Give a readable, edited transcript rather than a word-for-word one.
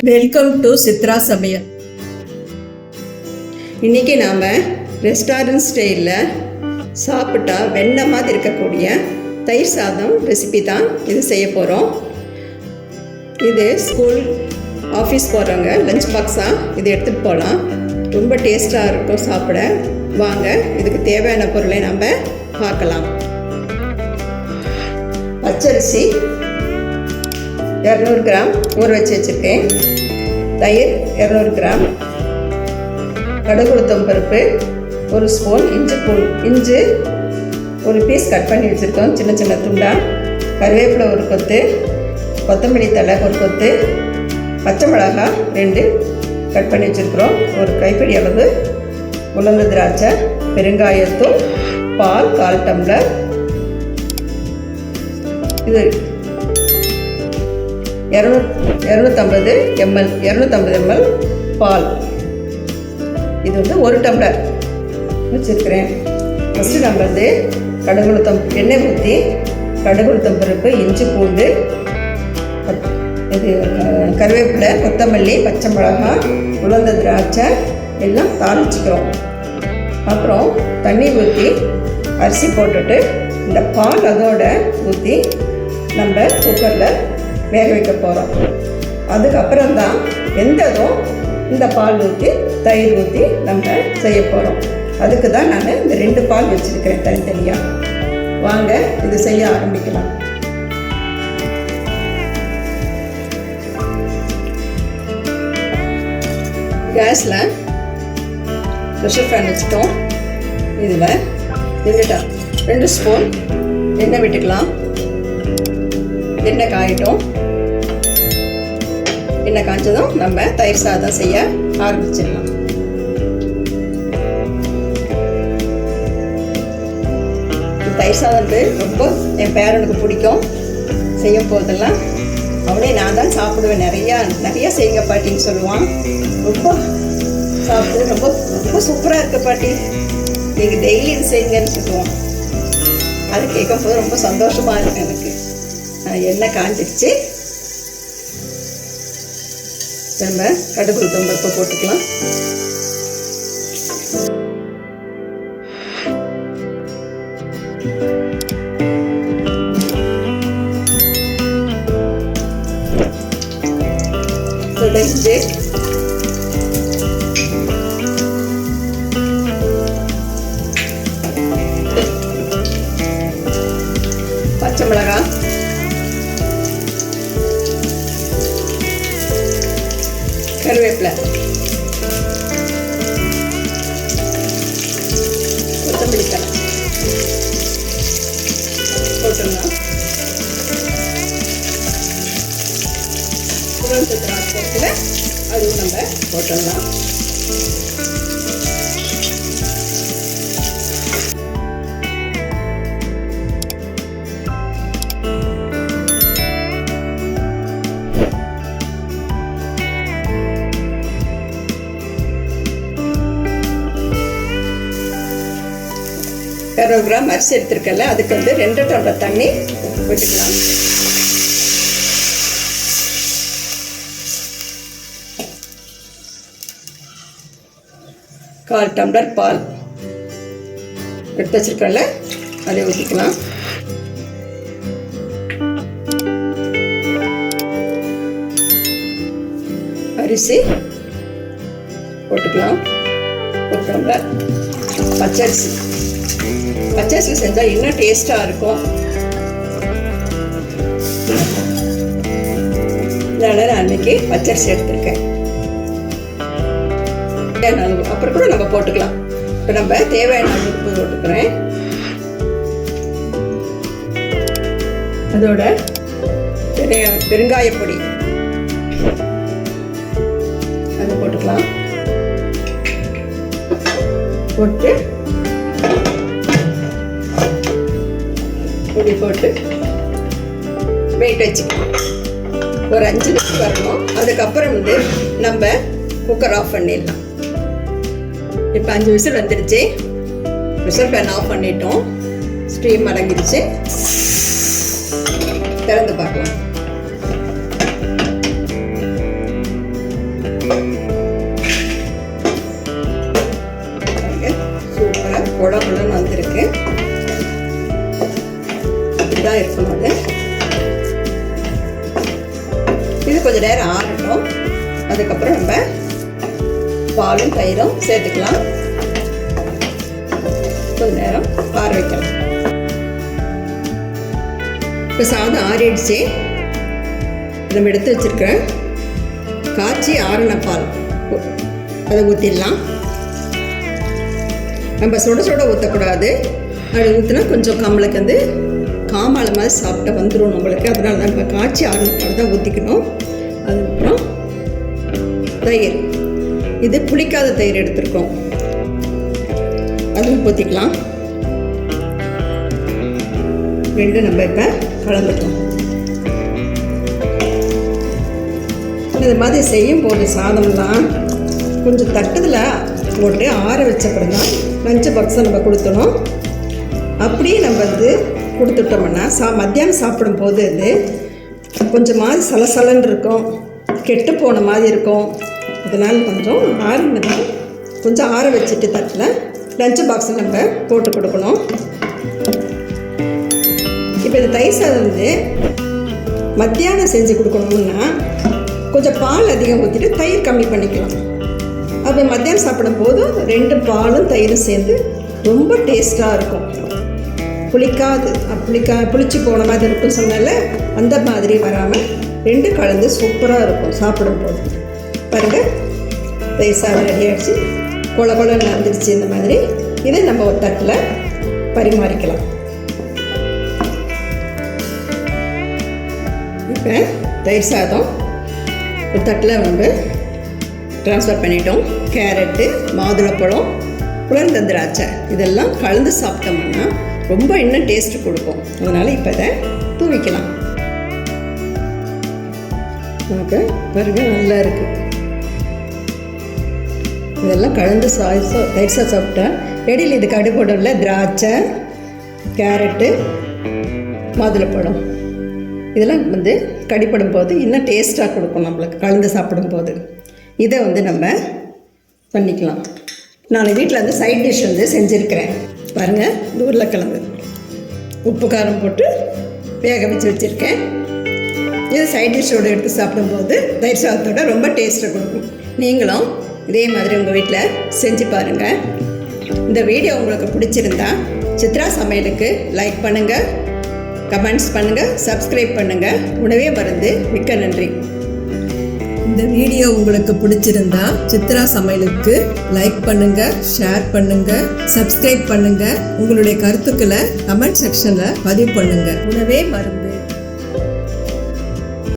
Welcome to Chitra சமையல். இன்றைக்கி நாம் ரெஸ்டாரண்ட் ஸ்டைலில் சாப்பிட்டா வெண்ணெய் மாதிரி இருக்கக்கூடிய தயிர் சாதம் ரெசிபி தான் இது செய்ய போகிறோம். இது ஸ்கூல் ஆஃபீஸ் போகிறவங்க லஞ்ச் பாக்ஸாக இது எடுத்துகிட்டு போகலாம். ரொம்ப டேஸ்ட்டாக இருக்கும் சாப்பிட. வாங்க இதுக்கு தேவையான பொருளை நம்ம பார்க்கலாம். பச்சரிசி 200 கிராம் ஊற வச்சு வச்சுருக்கேன். தயிர் 200 கிராம், கடுகு உளுத்தம் பருப்பு 1 ஸ்பூன், இஞ்சி ஒரு பீஸ் கட் பண்ணி வச்சுருக்கோம் சின்ன சின்ன துண்டா, கருவேப்பிலை 1 கொத்து, கொத்தமல்லி தழை 1 கொத்து, பச்சை மிளகாய் 2 கட் பண்ணி வச்சுருக்குறோம், ஒரு கைப்பிடி அளவு உலர்ந்த திராட்சை, பெருங்காயத்தூள், பால் 1/4 டம்ளர், இது 250 ml பால், இது 1 டம்ளர் வச்சுருக்கிறேன். ஃபஸ்ட்டு நம்ம கடுகு உளுத்தம் எண்ணெய் ஊற்றி கடுகு உளுத்தம் பருப்பு, இஞ்சி பூண்டு, இது கருவேப்பிலை, கொத்தமல்லி, பச்சை மிளகாய், உலர்ந்த திராட்சை எல்லாம் தாளிச்சிக்கிறோம். அப்புறம் தண்ணி ஊற்றி அரிசி போட்டுட்டு இந்த பால் அதோட ஊற்றி நம்ம குக்கரில் வேக வைக்க போகிறோம். அதுக்கப்புறம் தான் வெந்ததும் இந்த பால் ஊற்றி தயிர் ஊற்றி நம்ம செய்ய போகிறோம். அதுக்கு தான் நான் இந்த 2 பால் வச்சுருக்கிறேன் தனித்தனியாக. வாங்க இது செய்ய ஆரம்பிக்கலாம். கேஸில் ப்ரெஷர் ஃபேன் வச்சுட்டோம். இதில் 2 ஸ்பூன் எண்ணெய் விட்டுக்கலாம். எண்ணெய் காயிட்டோம். எண்ணெய் காய்ச்சதும் நம்ம தயிர் சாதம் செய்ய ஆரம்பிச்சிடலாம். தயிர் சாதம் ரொம்ப என் பேரனுக்கு பிடிக்கும். செய்யும் போதெல்லாம் அவனே நான் தான் சாப்பிடுவேன். நிறையா செய்யுங்க பாட்டின்னு சொல்லுவான். ரொம்ப சாப்பிட்டு ரொம்ப ரொம்ப சூப்பராக இருக்க பாட்டி, நீங்கள் டெய்லி இது செய்யுங்கன்னு சொல்லுவான். அது கேட்கும்போது ரொம்ப சந்தோஷமாக இருக்கு எனக்கு. எண்ணெய் காஞ்சிடுச்சு. நம்ம கடுகு உளுத்தம் பருப்பு போட்டுக்கலாம். இஞ்சி, பச்சை மிளகாய், கருவேப்பிலை, கொத்தமல்லி தழை போட்டுடலாம். உலர்ந்த திராட்சை அதுவும் நம்ம போட்டுடலாம். இரநூறு கிராம் அரிசி எடுத்துருக்கல, அதுக்கு 2 டம்ளர் தண்ணி விட்டுக்கலாம். கால் டம்ளர் பால் எடுத்து வச்சிருக்கல, அதை ஊற்றிக்கலாம். அரிசி போட்டுக்கலாம். 1 டம்ளர் பச்சரிசி செஞ்சால் இன்னும் டேஸ்டாக இருக்கும். அதனால் நான் அன்னைக்கு பச்சரிசி எடுத்துருக்கேன். அப்புறம் கூட நம்ம போட்டுக்கலாம். இப்போ நம்ம தேவையான உப்பு போட்டுக்கிறேன். அதோட பெருங்காய பொடி அது போட்டுக்கலாம். போட்டு பொடி போட்டு வெயிட் வச்சுக்கலாம். ஒரு 5 நிமிஷம் வரணும். அதுக்கப்புறம் நம்ம குக்கர் ஆஃப் பண்ணிடலாம். இப்போ 5 விசில் வந்துடுச்சு. விசில் ஃபேன் ஆஃப் பண்ணிட்டோம். ஸ்டீம் அடங்கிடுச்சு. திறந்து பார்க்கலாம். சூப்பராக குழம்புலன்னு வந்திருக்கு. இப்படிதான் இருக்கணும் அது. இது கொஞ்சம் நேரம் ஆறட்டும். அதுக்கப்புறம் நம்ம பாலும் தயிரும் சேர்த்துக்கலாம். கொஞ்சம் நேரம் ஆற வைக்கலாம். இப்போ சாதம் ஆறிடுச்சு. நம்ம எடுத்து வச்சுருக்கிறேன் காய்ச்சி ஆறின பால் அதை ஊற்றிடலாம். நம்ம சுட சுட ஊற்றக்கூடாது. அப்படி ஊற்றினா கொஞ்சம் நம்மளுக்கு வந்து காமாலை மாதிரி சாப்பிட்டா வந்துடும் நம்மளுக்கு. அதனால தான் நம்ம காய்ச்சி ஆறின பால் தான் ஊற்றிக்கணும். அதுக்கப்புறம் தயிர், இது புளிக்காத தயிர் எடுத்துருக்கோம், அதுவும் ஊற்றிக்கலாம். ரெண்டு நம்ம இப்போ கலந்துக்கலாம். இது மாதிரி செய்யும்போது சாதம்லாம் கொஞ்சம் தட்டத்தில் போட்டு ஆற வச்சப்பறம் தான் லஞ்ச் பாக்ஸை நம்ம கொடுத்தணும். அப்படியே நம்ம வந்து கொடுத்துட்டோம்னா மத்தியானம் சாப்பிடும்போது இது கொஞ்சம் மாதிரி சலசலன்னு இருக்கும், கெட்டு போன மாதிரி இருக்கும். அதனால் கொஞ்சம் ஆறுனது கொஞ்சம் ஆற வச்சுட்டு தட்டில் லஞ்ச் பாக்ஸில் நம்ம போட்டு கொடுக்கணும். இப்போ இந்த தயிர் சாதம் வந்து மத்தியானம் செஞ்சு கொடுக்கணும்னா கொஞ்சம் பால் அதிகம் ஊற்றிட்டு தயிர் கம்மி பண்ணிக்கலாம். அப்போ மத்தியானம் சாப்பிடும்போது ரெண்டு பாலும் தயிரும் சேர்ந்து ரொம்ப டேஸ்ட்டாக இருக்கும். புளிக்காது, புளிச்சு போன மாதிரி இருக்குன்னு சொன்னால அந்த மாதிரி வராமல் ரெண்டு கலந்து சூப்பராக இருக்கும் சாப்பிடும்போது. பாருங்கள், தயிர் சாதம் ரெடி ஆகிடுச்சு. கொல கொலன்னு வந்துடுச்சு. இந்த மாதிரி இதை நம்ம ஒரு தட்டில் பரிமாறிக்கலாம். இப்போ தயிர் சாதம் ஒரு தட்டில் வந்து ட்ரான்ஸ்ஃபர் பண்ணிட்டோம். கேரட்டு, மாதுளப்பழம், உலர்ந்த திராட்சை இதெல்லாம் கலந்து சாப்பிட்டோம்னா ரொம்ப இன்னும் டேஸ்ட்டு கொடுக்கும். அதனால் இப்போ இதை தூவிக்கலாம். நமக்கு பாருங்க நல்லா இருக்குது. இதெல்லாம் கலந்து தயிர் சாதம் சாப்பிட்டா இடையில் இது கடுபடல திராட்சை, கேரட்டு, மாதுளப்பழம் இதெல்லாம் வந்து கடிப்படும் போது இன்னும் டேஸ்ட்டாக கொடுக்கும் நம்மளுக்கு கலந்து சாப்பிடும்போது. இதை வந்து நம்ம பண்ணிக்கலாம். நான் வீட்டில் வந்து சைட் டிஷ் வந்து செஞ்சுருக்கிறேன். பாருங்கள், இந்த உருளைக்கிழங்கு உப்பு காரம் போட்டு வேக வச்சு வச்சுருக்கேன். இது சைட் டிஷ்ஷோடு எடுத்து சாப்பிடும்போது தயிர் சாதத்தோட ரொம்ப டேஸ்ட்டாக கொடுக்கும். நீங்களும் இதே மாதிரி உங்கள் வீட்டில் செஞ்சு பாருங்கள். இந்த வீடியோ உங்களுக்கு பிடிச்சிருந்தா சித்ரா சமையலுக்கு லைக் பண்ணுங்கள், கமெண்ட்ஸ் பண்ணுங்கள், சப்ஸ்கிரைப் பண்ணுங்கள். உணவே மருந்து. மிக்க நன்றி. இந்த வீடியோ உங்களுக்கு பிடிச்சிருந்தா சித்ரா சமையலுக்கு லைக் பண்ணுங்க, ஷேர் பண்ணுங்க, சப்ஸ்கிரைப் பண்ணுங்க. உங்களுடைய கருத்துக்களை கமெண்ட் செக்ஷன்ல பதிவு பண்ணுங்க. உணவே மருந்து.